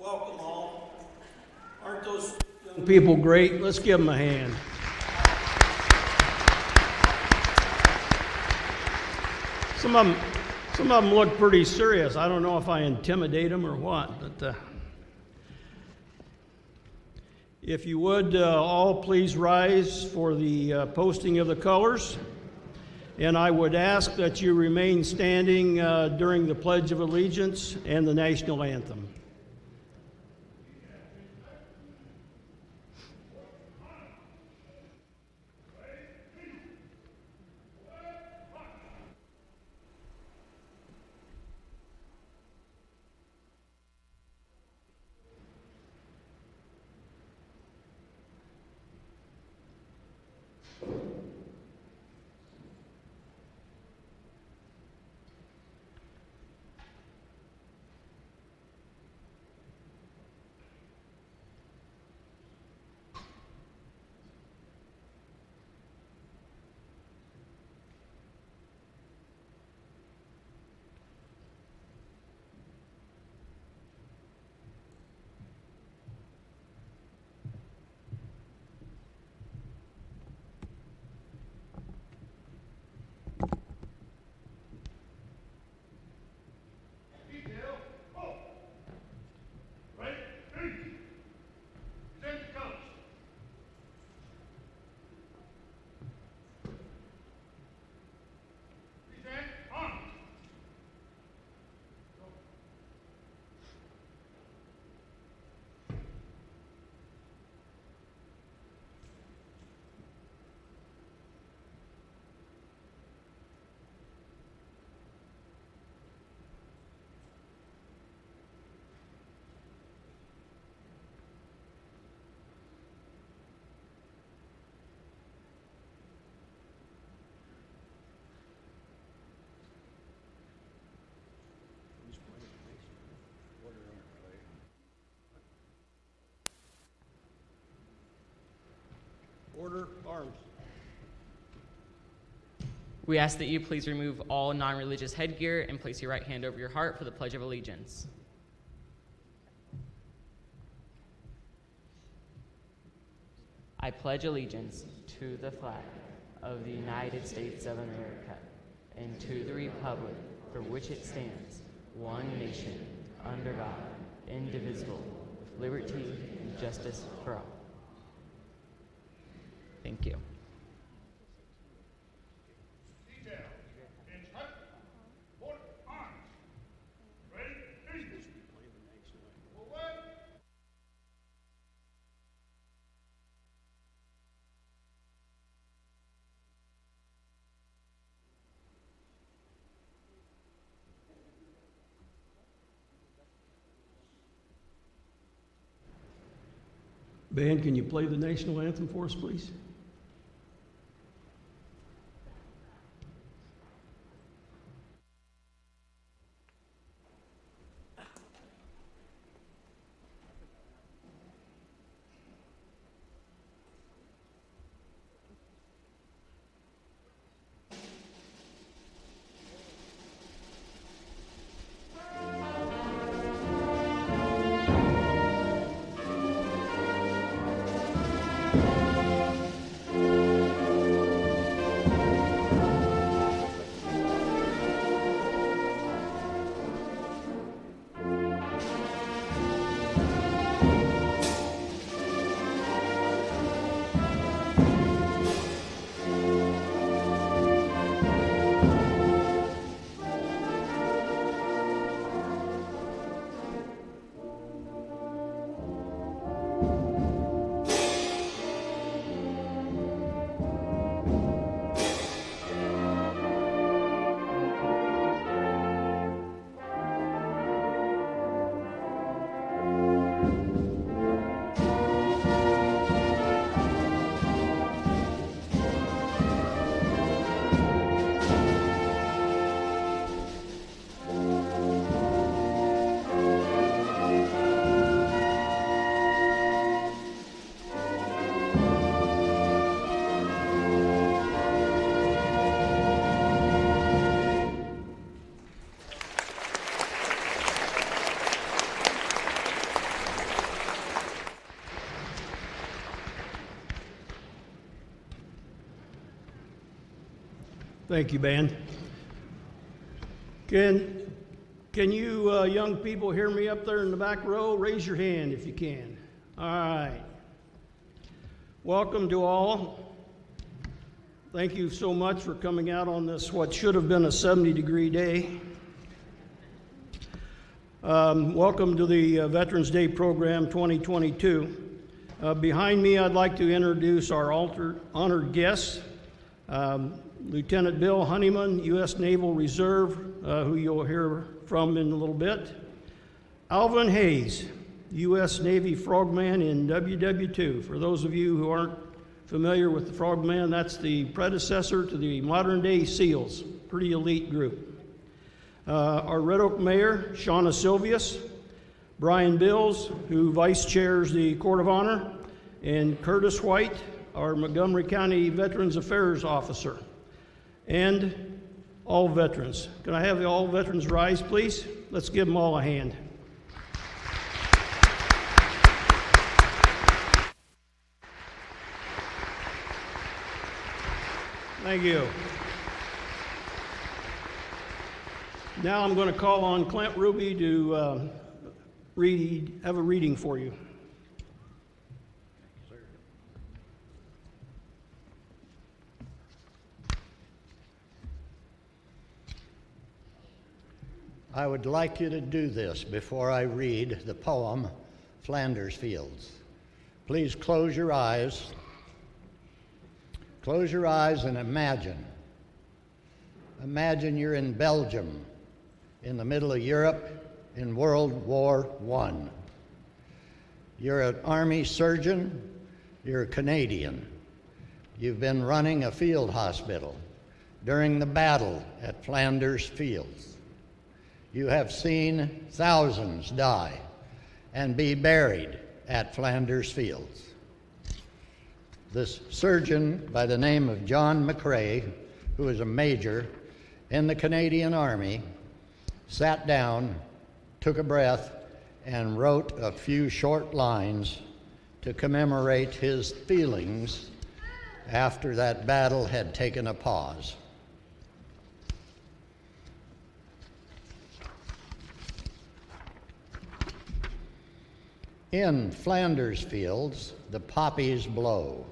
Welcome all. Aren't those young people great? Let's give them a hand. Some of them look pretty serious. I don't know if I intimidate them or what, but if you would all please rise for the posting of the colors. And I would ask that you remain standing during the Pledge of Allegiance and the National Anthem. Order, arms. We ask that you please remove all non-religious headgear and place your right hand over your heart for the Pledge of Allegiance. I pledge allegiance to the flag of the United States of America and to the republic for which it stands, one nation, under God, indivisible, with liberty and justice for all. Thank you. Band, can you play the national anthem for us, please? Thank you, band. Can you young people hear me up there in the back row? Raise your hand if you can. All right. Welcome to all. Thank you so much for coming out on this, what should have been a 70-degree day. Welcome to the Veterans Day Program 2022. Behind me, I'd like to introduce our honored guests. Lieutenant Bill Honeyman, U.S. Naval Reserve, who you'll hear from in a little bit. Alvin Hayes, U.S. Navy Frogman in WW2. For those of you who aren't familiar with the Frogman, that's the predecessor to the modern-day SEALs, pretty elite group. Our Red Oak Mayor, Shauna Silvius, Brian Bills, who vice chairs the Court of Honor, and Curtis White, our Montgomery County Veterans Affairs Officer, and all veterans. Can I have all veterans rise, please? Let's give them all a hand. Thank you. Now I'm going to call on Clint Ruby to have a reading for you. I would like you to do this before I read the poem, Flanders Fields. Please close your eyes. Close your eyes and imagine. Imagine you're in Belgium, in the middle of Europe, in World War I. You're an Army surgeon, you're a Canadian. You've been running a field hospital during the battle at Flanders Fields. You have seen thousands die and be buried at Flanders Fields. This surgeon by the name of John McCrae, who was a major in the Canadian Army, sat down, took a breath, and wrote a few short lines to commemorate his feelings after that battle had taken a pause. In Flanders Fields, the poppies blow,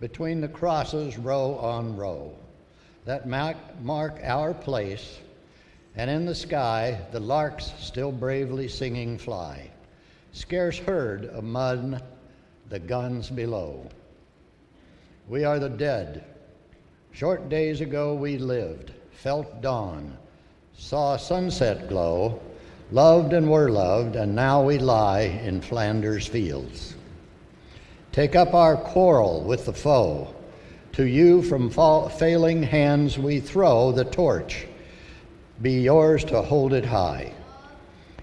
between the crosses row on row, that mark our place, and in the sky the larks still bravely singing fly, scarce heard among the guns below. We are the dead. Short days ago we lived, felt dawn, saw sunset glow, loved and were loved, and now we lie in Flanders Fields. Take up our quarrel with the foe. To you from failing hands we throw the torch. Be yours to hold it high.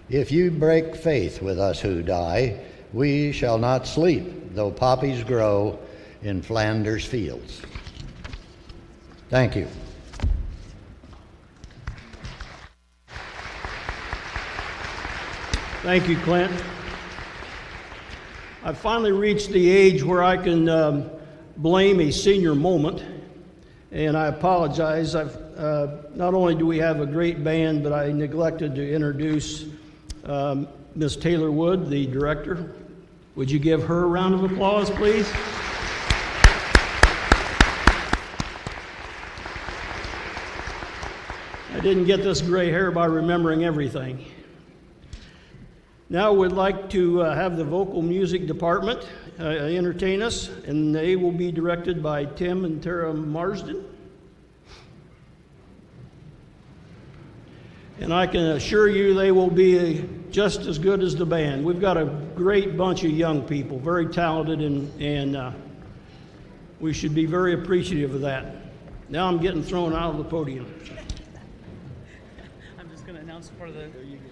If you break faith with us who die, we shall not sleep, though poppies grow in Flanders Fields. Thank you. Thank you, Clint. I've finally reached the age where I can blame a senior moment, and I apologize. Not only do we have a great band, but I neglected to introduce Ms. Taylor Wood, the director. Would you give her a round of applause, please? I didn't get this gray hair by remembering everything. Now we'd like to have the vocal music department entertain us, and they will be directed by Tim and Tara Marsden. And I can assure you they will be just as good as the band. We've got a great bunch of young people, very talented, and we should be very appreciative of that. Now I'm getting thrown out of the podium. I'm just going to announce part of the... There you go.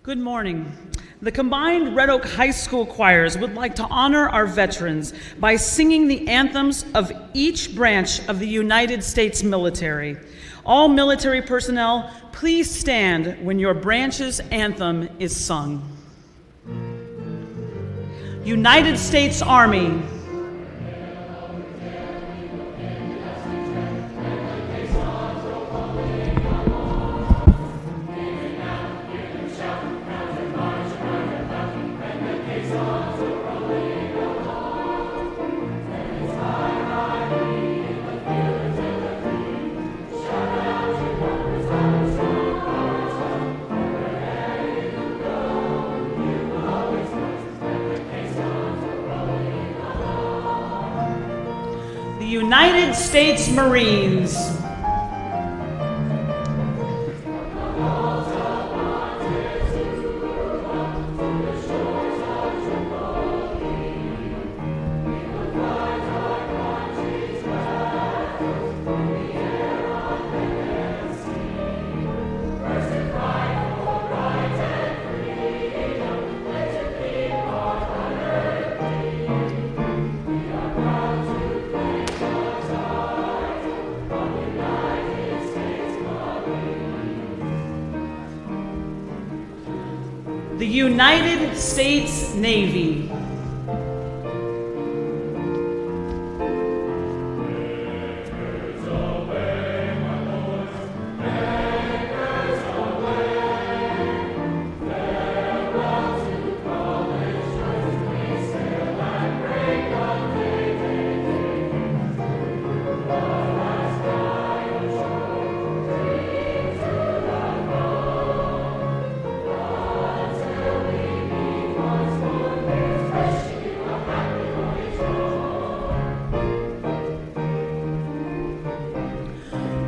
Good morning. The combined Red Oak High School choirs would like to honor our veterans by singing the anthems of each branch of the United States military. All military personnel, please stand when your branch's anthem is sung. United States Army. United States Marines. The United States Navy.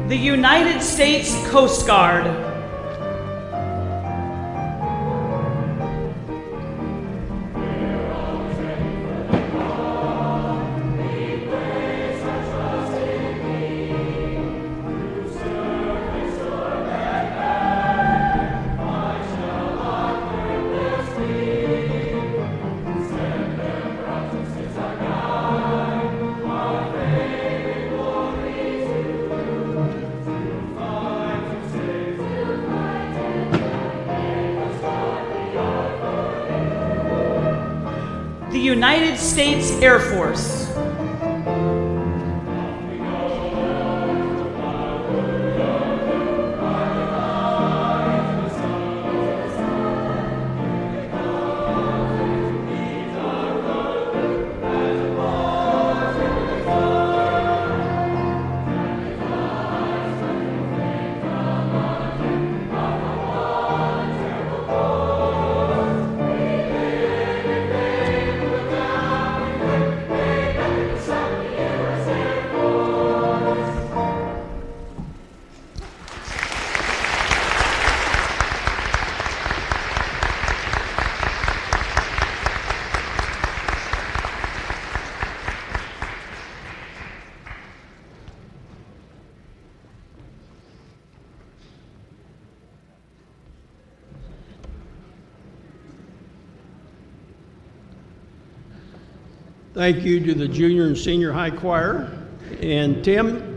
The United States Coast Guard. The United States Air Force. Thank you to the junior and senior high choir. And Tim?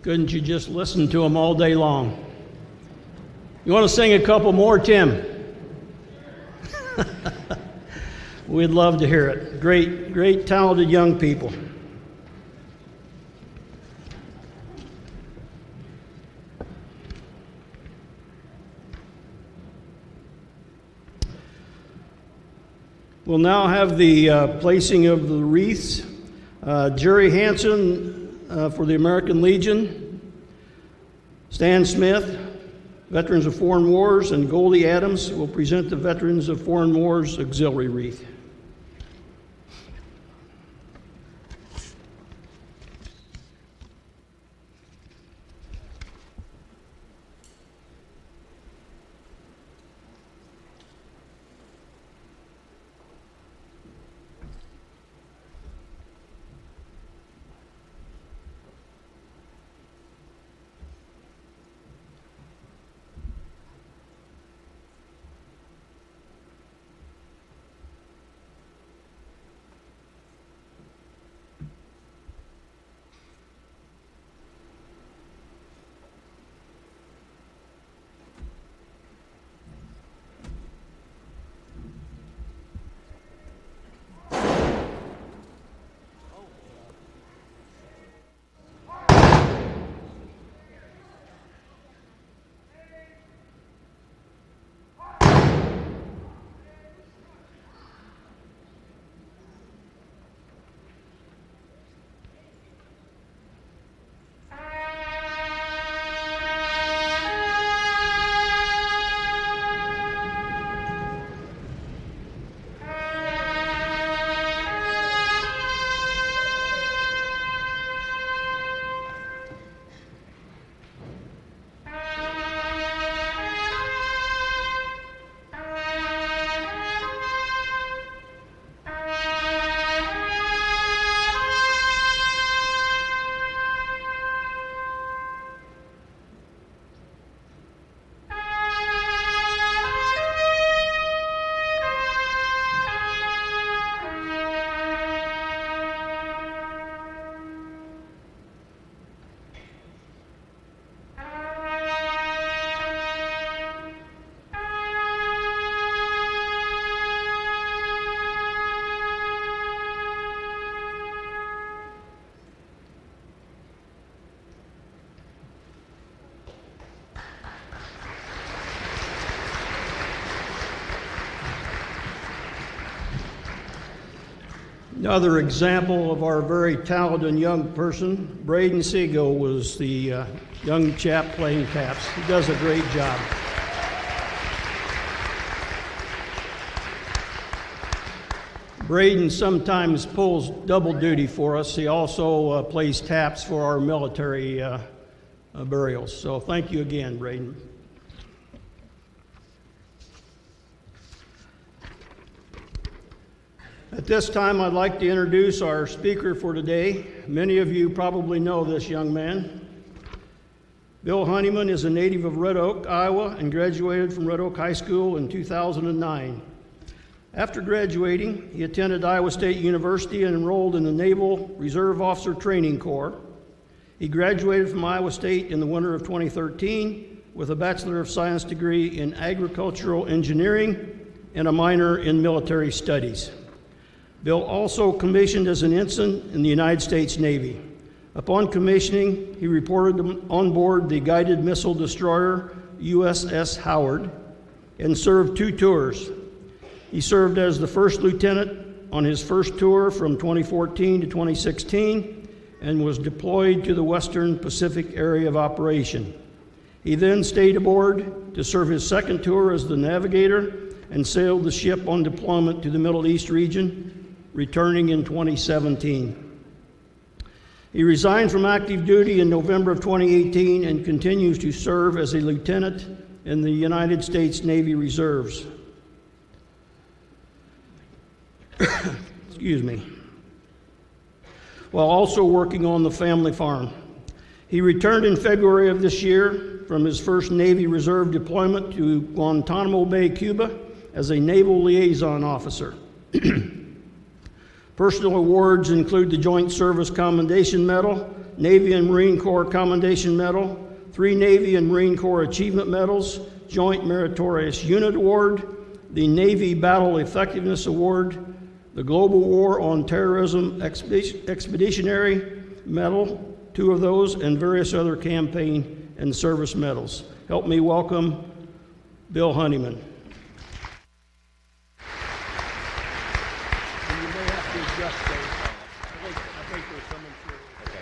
Couldn't you just listen to them all day long? You want to sing a couple more, Tim? We'd love to hear it. Great, great, talented young people. We'll now have the placing of the wreaths. Jerry Hansen for the American Legion, Stan Smith, Veterans of Foreign Wars, and Goldie Adams will present the Veterans of Foreign Wars Auxiliary Wreath. Another example of our very talented young person, Braden Segal, was the young chap playing taps. He does a great job. Braden sometimes pulls double duty for us. He also plays taps for our military burials. So thank you again, Braden. At this time, I'd like to introduce our speaker for today. Many of you probably know this young man. Bill Honeyman is a native of Red Oak, Iowa, and graduated from Red Oak High School in 2009. After graduating, he attended Iowa State University and enrolled in the Naval Reserve Officer Training Corps. He graduated from Iowa State in the winter of 2013 with a Bachelor of Science degree in Agricultural Engineering and a minor in Military Studies. Bill also commissioned as an ensign in the United States Navy. Upon commissioning, he reported on board the guided missile destroyer USS Howard and served 2 tours. He served as the first lieutenant on his first tour from 2014 to 2016 and was deployed to the Western Pacific Area of Operation. He then stayed aboard to serve his second tour as the navigator and sailed the ship on deployment to the Middle East region, returning in 2017. He resigned from active duty in November of 2018 and continues to serve as a lieutenant in the United States Navy Reserves. Excuse me. While also working on the family farm. He returned in February of this year from his first Navy Reserve deployment to Guantanamo Bay, Cuba, as a Naval Liaison Officer. Personal awards include the Joint Service Commendation Medal, Navy and Marine Corps Commendation Medal, 3 Navy and Marine Corps Achievement Medals, Joint Meritorious Unit Award, the Navy Battle Effectiveness Award, the Global War on Terrorism Expeditionary Medal, 2 of those, and various other campaign and service medals. Help me welcome Bill Honeyman. And you may have to adjust those. I think they're coming through. Okay.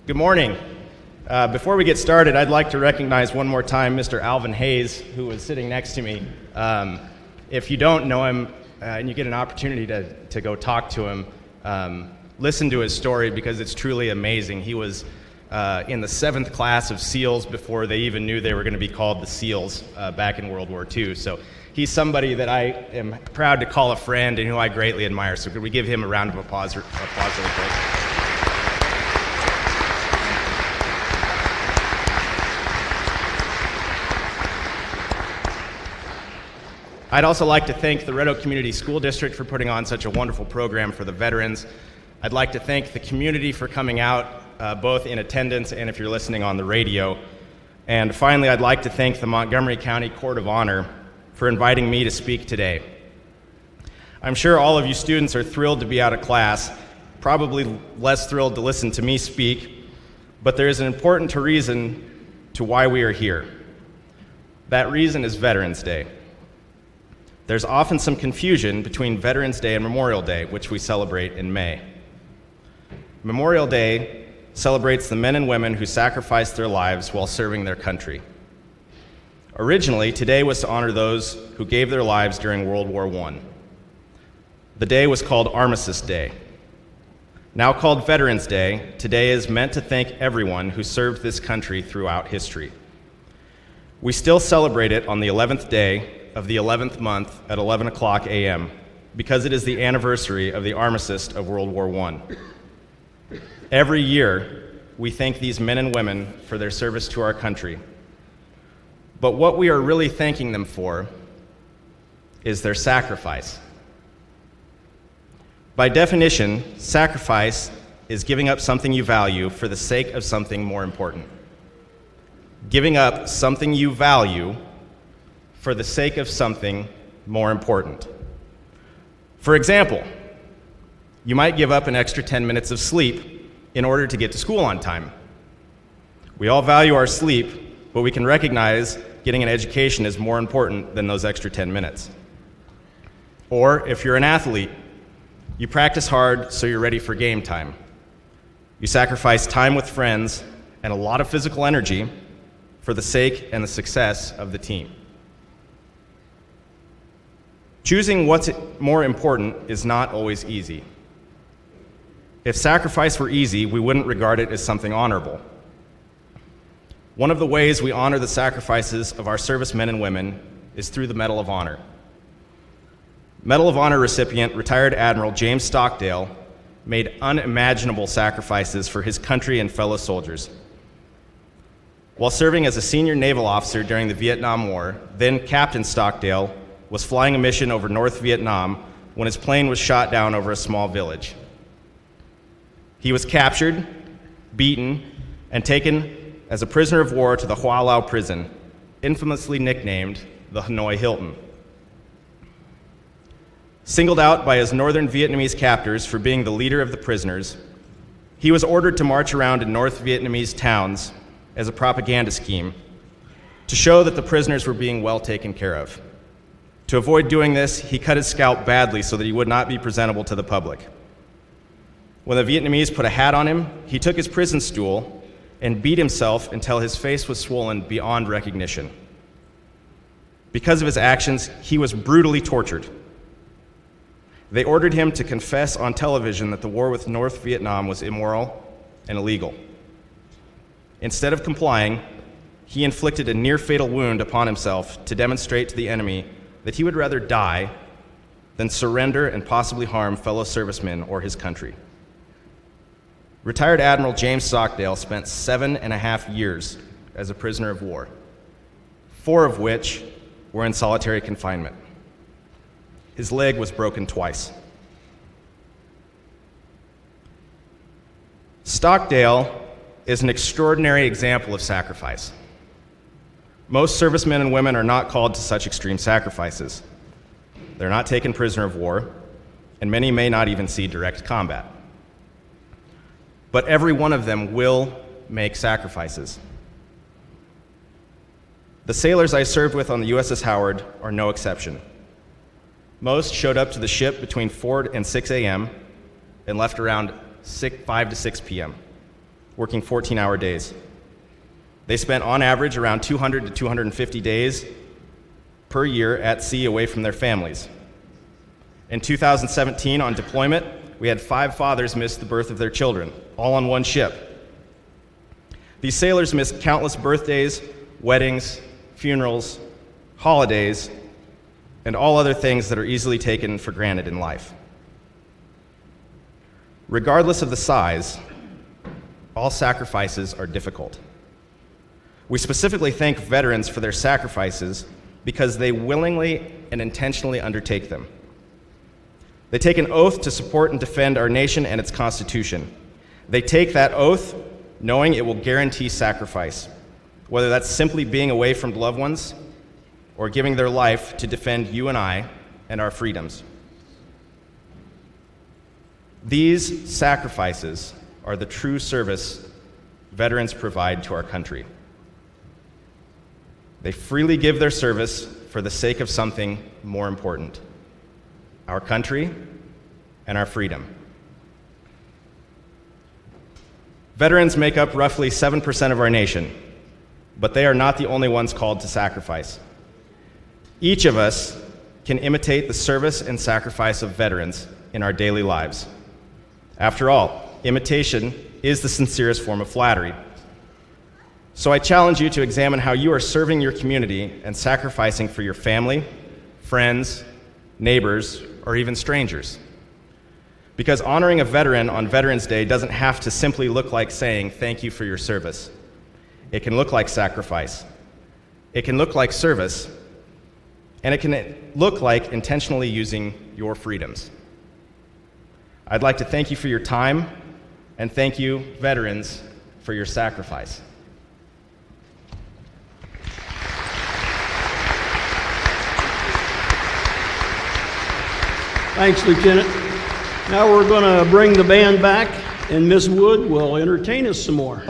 Good morning. Before we get started, I'd like to recognize one more time Mr. Alvin Hayes, who is sitting next to me. If you don't know him and you get an opportunity to go talk to him, listen to his story because it's truly amazing. He was in the 7th class of SEALs before they even knew they were going to be called the SEALs back in World War II. So he's somebody that I am proud to call a friend and who I greatly admire. So could we give him a round of applause really quick? I'd also like to thank the Red Oak Community School District for putting on such a wonderful program for the veterans. I'd like to thank the community for coming out, both in attendance and if you're listening on the radio. And finally, I'd like to thank the Montgomery County Court of Honor for inviting me to speak today. I'm sure all of you students are thrilled to be out of class, probably less thrilled to listen to me speak, but there is an important reason to why we are here. That reason is Veterans Day. There's often some confusion between Veterans Day and Memorial Day, which we celebrate in May. Memorial Day celebrates the men and women who sacrificed their lives while serving their country. Originally, today was to honor those who gave their lives during World War I. The day was called Armistice Day. Now called Veterans Day, today is meant to thank everyone who served this country throughout history. We still celebrate it on the 11th day of the 11th month at 11 o'clock a.m. because it is the anniversary of the armistice of World War I. Every year, we thank these men and women for their service to our country. But what we are really thanking them for is their sacrifice. By definition, sacrifice is giving up something you value for the sake of something more important. Giving up something you value for the sake of something more important. For example, you might give up an extra 10 minutes of sleep in order to get to school on time. We all value our sleep, but we can recognize getting an education is more important than those extra 10 minutes. Or if you're an athlete, you practice hard so you're ready for game time. You sacrifice time with friends and a lot of physical energy for the sake and the success of the team. Choosing what's more important is not always easy. If sacrifice were easy, we wouldn't regard it as something honorable. One of the ways we honor the sacrifices of our servicemen and women is through the Medal of Honor. Medal of Honor recipient, retired Admiral James Stockdale, made unimaginable sacrifices for his country and fellow soldiers. While serving as a senior naval officer during the Vietnam War, then Captain Stockdale was flying a mission over North Vietnam when his plane was shot down over a small village. He was captured, beaten, and taken as a prisoner of war to the Hoa Lao prison, infamously nicknamed the Hanoi Hilton. Singled out by his northern Vietnamese captors for being the leader of the prisoners, he was ordered to march around in North Vietnamese towns as a propaganda scheme to show that the prisoners were being well taken care of. To avoid doing this, he cut his scalp badly so that he would not be presentable to the public. When the Vietnamese put a hat on him, he took his prison stool and beat himself until his face was swollen beyond recognition. Because of his actions, he was brutally tortured. They ordered him to confess on television that the war with North Vietnam was immoral and illegal. Instead of complying, he inflicted a near-fatal wound upon himself to demonstrate to the enemy that he would rather die than surrender and possibly harm fellow servicemen or his country. Retired Admiral James Stockdale spent 7.5 years as a prisoner of war, 4 of which were in solitary confinement. His leg was broken twice. Stockdale is an extraordinary example of sacrifice. Most servicemen and women are not called to such extreme sacrifices. They're not taken prisoner of war, and many may not even see direct combat. But every one of them will make sacrifices. The sailors I served with on the USS Howard are no exception. Most showed up to the ship between 4 and 6 a.m. and left around 5 to 6 p.m., working 14-hour days. They spent on average around 200 to 250 days per year at sea away from their families. In 2017, on deployment, we had 5 fathers miss the birth of their children, all on one ship. These sailors missed countless birthdays, weddings, funerals, holidays, and all other things that are easily taken for granted in life. Regardless of the size, all sacrifices are difficult. We specifically thank veterans for their sacrifices because they willingly and intentionally undertake them. They take an oath to support and defend our nation and its Constitution. They take that oath knowing it will guarantee sacrifice, whether that's simply being away from loved ones or giving their life to defend you and I and our freedoms. These sacrifices are the true service veterans provide to our country. They freely give their service for the sake of something more important: our country and our freedom. Veterans make up roughly 7% of our nation, but they are not the only ones called to sacrifice. Each of us can imitate the service and sacrifice of veterans in our daily lives. After all, imitation is the sincerest form of flattery. So I challenge you to examine how you are serving your community and sacrificing for your family, friends, neighbors, or even strangers. Because honoring a veteran on Veterans Day doesn't have to simply look like saying thank you for your service. It can look like sacrifice. It can look like service. And it can look like intentionally using your freedoms. I'd like to thank you for your time, and thank you, veterans, for your sacrifice. Thanks, Lieutenant. Now we're going to bring the band back, and Ms. Wood will entertain us some more.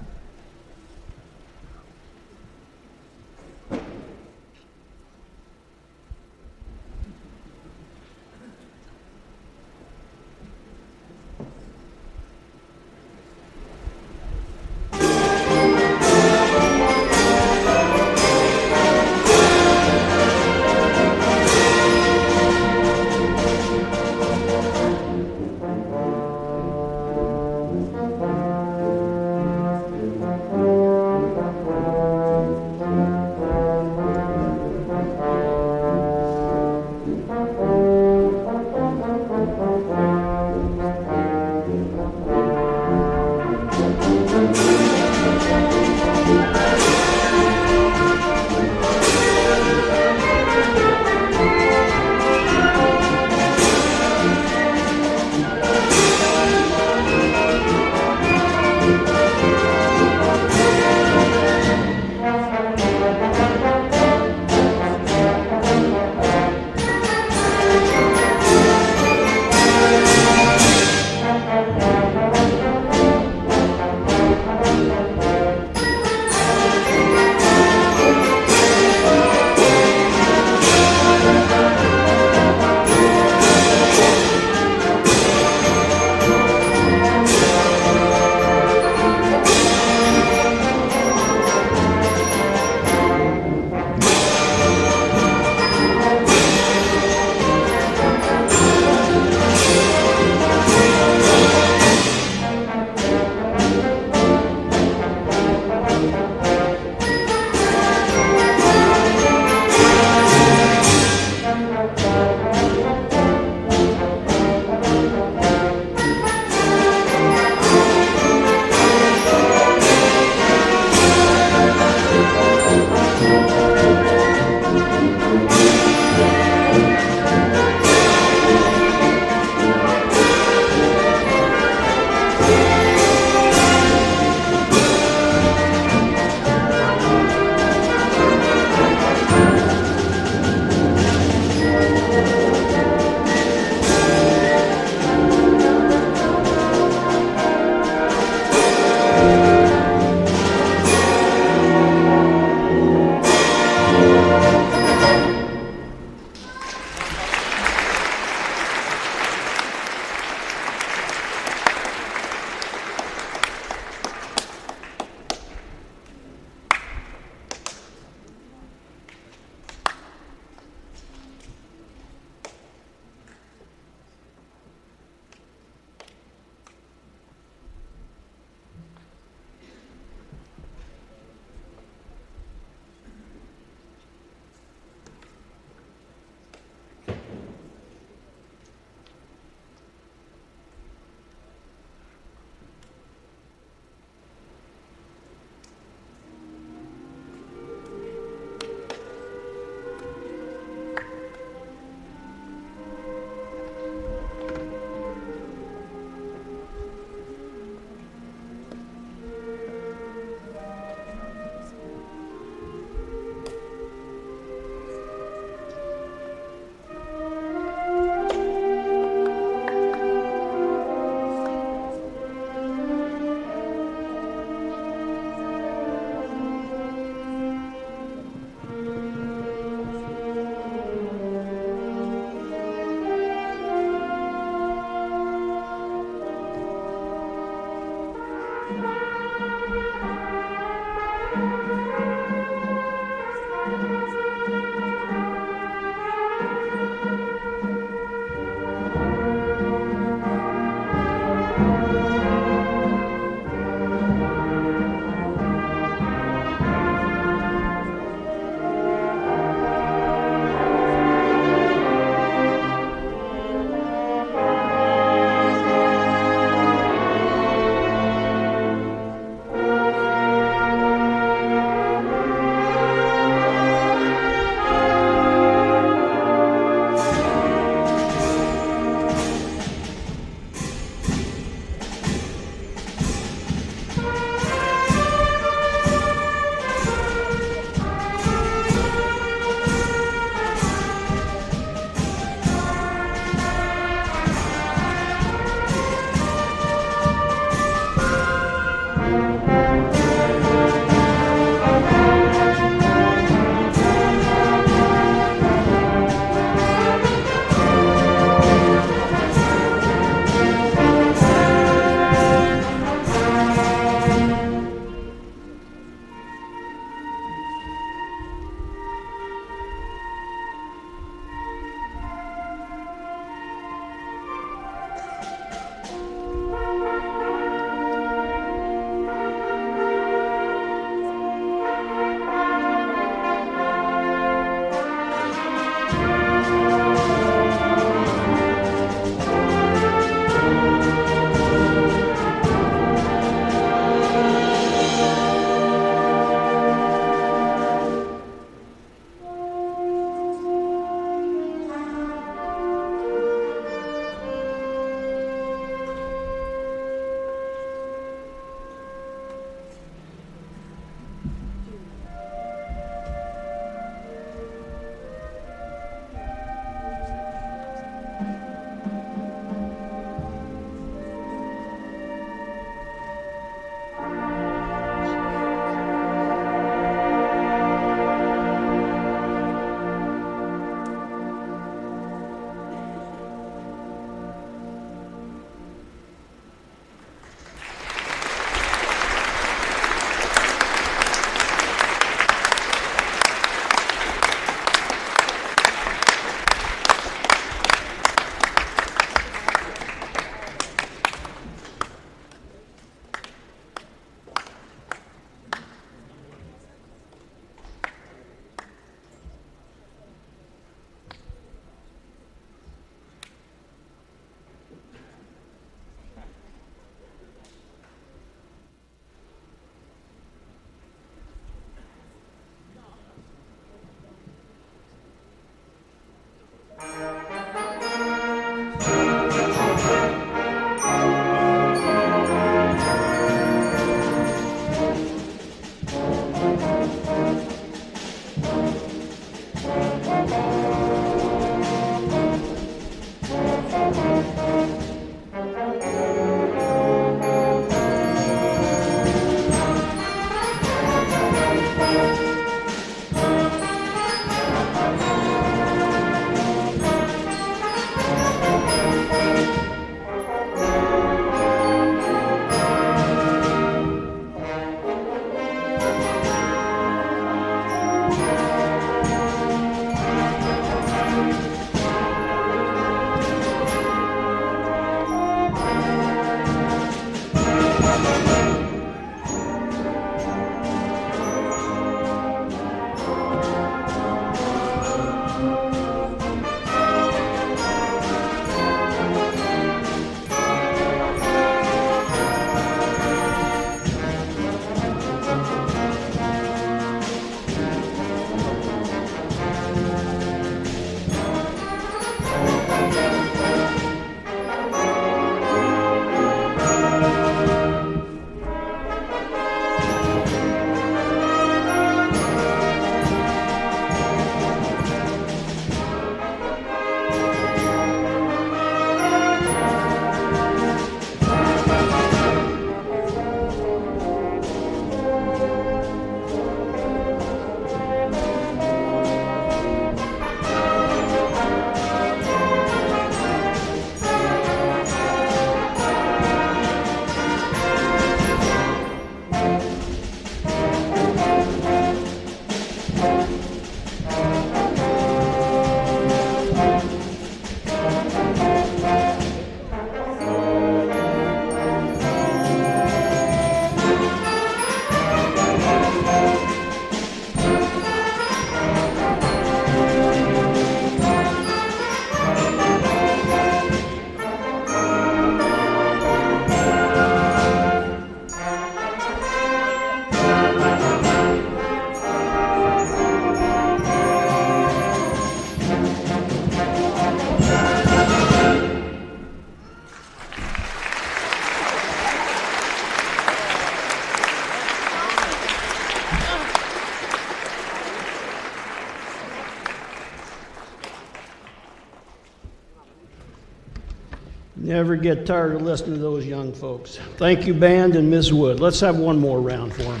Never get tired of listening to those young folks. Thank you, band, and Ms. Wood. Let's have one more round for them.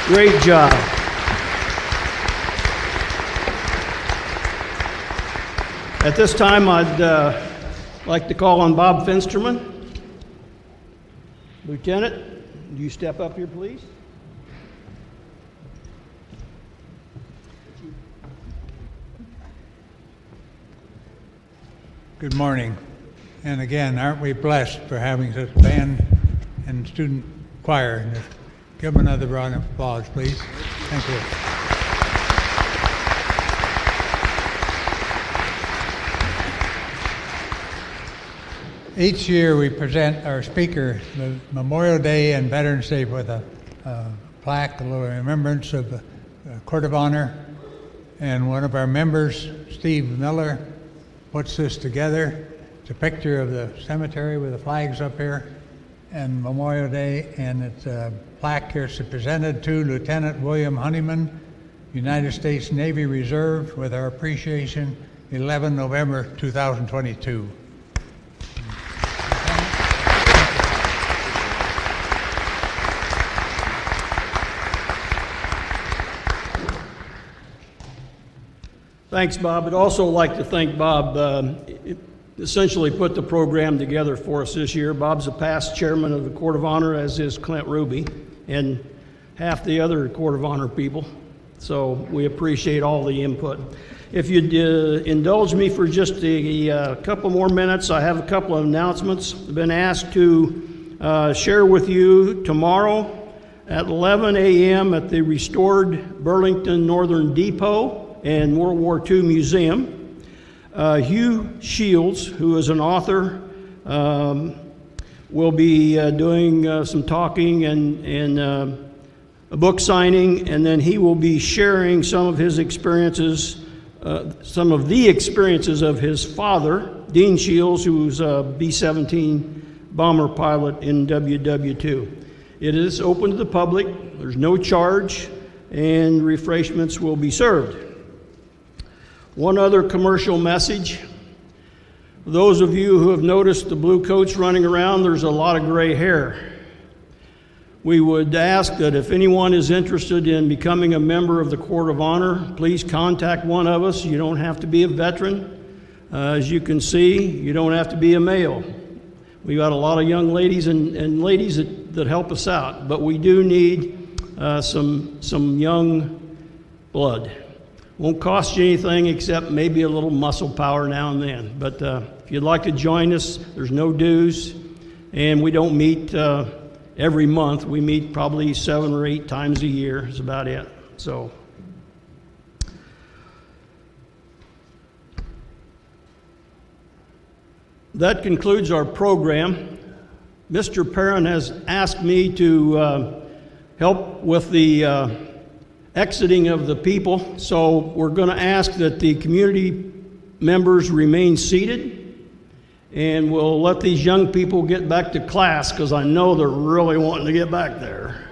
Great job. At this time, I'd like to call on Bob Finsterman. Lieutenant, do you step up here, please? Good morning. And again, aren't we blessed for having such band and student choir? Give them another round of applause, please. Thank you. Each year we present our speaker the Memorial Day and Veterans Day with a plaque, a little remembrance of the Court of Honor. And one of our members, Steve Miller, puts this together. It's a picture of the cemetery with the flags up here and Memorial Day, and it's a plaque here presented to Lieutenant William Honeyman, United States Navy Reserve, with our appreciation, 11 November 2022. Thanks, Bob. I'd also like to thank Bob. Essentially put the program together for us this year. Bob's a past chairman of the Court of Honor, as is Clint Ruby, and half the other Court of Honor people. So we appreciate all the input. If you'd indulge me for just a couple more minutes, I have a couple of announcements. I've been asked to share with you tomorrow at 11 a.m. at the restored Burlington Northern Depot and World War II Museum. Hugh Shields, who is an author, will be doing some talking and a book signing, and then he will be sharing some of his experiences, some of the experiences of his father, Dean Shields, who was a B-17 bomber pilot in WW2. It is open to the public. There's no charge, and refreshments will be served. One other commercial message. Those of you who have noticed the blue coats running around, there's a lot of gray hair. We would ask that if anyone is interested in becoming a member of the Court of Honor, please contact one of us. You don't have to be a veteran. As you can see, you don't have to be a male. We've got a lot of young ladies and ladies that help us out, but we do need some young blood. Won't cost you anything except maybe a little muscle power now and then. But if you'd like to join us, there's no dues. And we don't meet every month. We meet probably 7 or 8 times a year is about it. So that concludes our program. Mr. Perrin has asked me to help with the exiting of the people, so we're going to ask that the community members remain seated, and we'll let these young people get back to class because I know they're really wanting to get back there.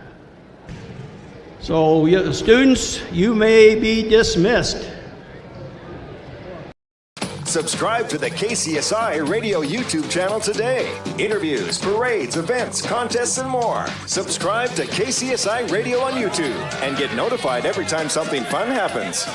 So yeah, students, you may be dismissed. Subscribe to the KCSI Radio YouTube channel today. Interviews, parades, events, contests, and more. Subscribe to KCSI Radio on YouTube and get notified every time something fun happens.